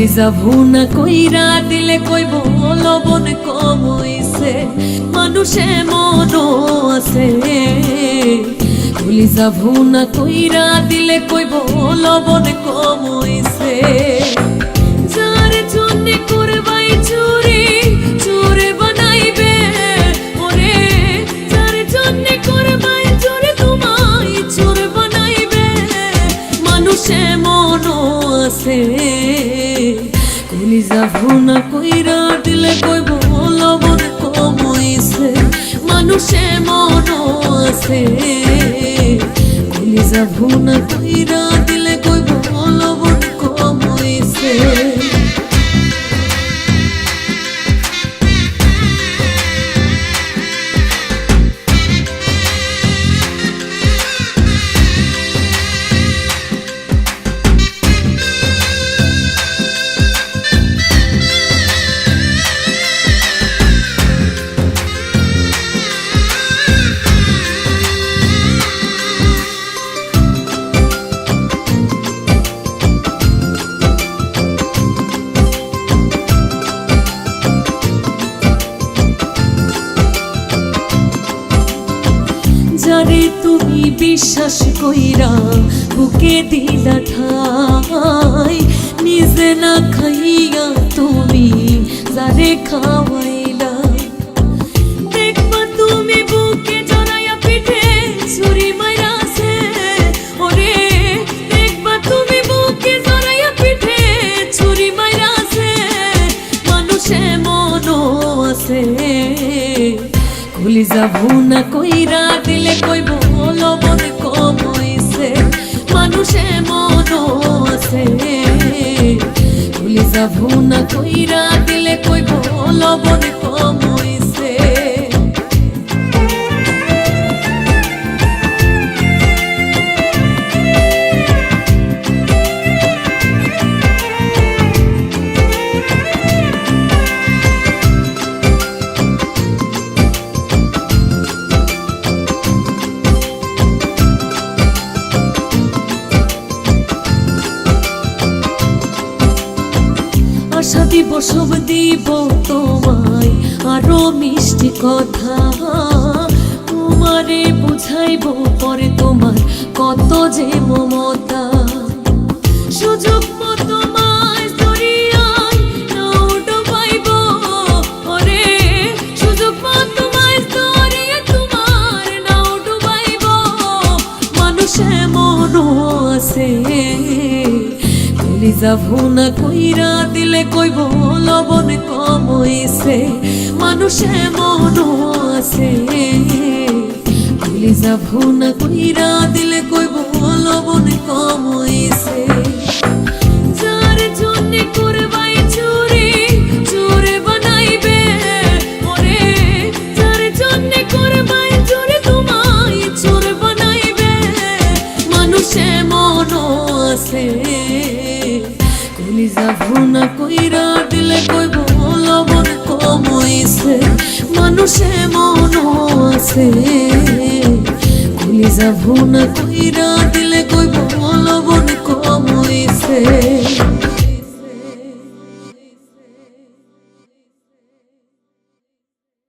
কলিজা ভুনা কইরা দিলে কইব লবণ কম হইছে, মানুষে মনও আছে। কলিজা ভুনা কইরা দিলে কইব লবণ কম হইছে। যার জন্যে করবাই চুরি চোরে বানাইবে, ওরে যার জন্যে করবাই চুরি তোমায় চোর বানাইবে, মানুষে মনও আছে। কলিজা ভুনা কইরা দিলে কইব লবণ কম হইছে, মানুষে মনও আছে। কলিজা ভুনা কইরা দিলে কইব লবণ কম হইছে। যারে তুমি বিশ্বাস কইরা বুকে দিলা ঠাই, নিজে না খাইয়া তুমি যারে খাওয়াইলা। দেখবা তুমি বুকে জড়াইয়া পিঠে ছুরি মাইরাছে, ওরে দেখবা তুমি বুকে জড়াইয়া পিঠে ছুরি মাইরাছে, মানুষে মনও আছে। কলিজা ভুনা কইরা দিলে কইব লবণ কম হইছে, মানুষে মনও আছে। কলিজা ভুনা কইরা দিলে কইব লবণ কম হইছে। আশা দিব সব দিব তোমায় আরো মিষ্টি কথা, তোমারে বুঝাইব পরে তোমার কত যে মমতা। সুযোগ মতো মাছ ধরিয়ায় নাও ডুবাইব, ওরে সুযোগ মতো মাছ ধরিয়া তোমার নাও ডুবাইব, মানুষে মনও আছে। কলিজা ভুনা কইরা দিলে কইব লবণ কম হইছে, মানুষে মনও আছে। কলিজা ভুনা কইরা দিলে কইব লবণ কম হইছে। যার জন্যে করবাই চুরি চোরে বানাইবে, ওরে যার জন্যে করবাই চুরি তোমায় চোর বানাইবে, মানুষে মনও আছে। কলিজা ভুনা কইরা দিলে কইব লবণ কম হইছে, মানুষে মনও আছে। কলিজা ভুনা কইরা দিলে কইব লবণ কম হইছে।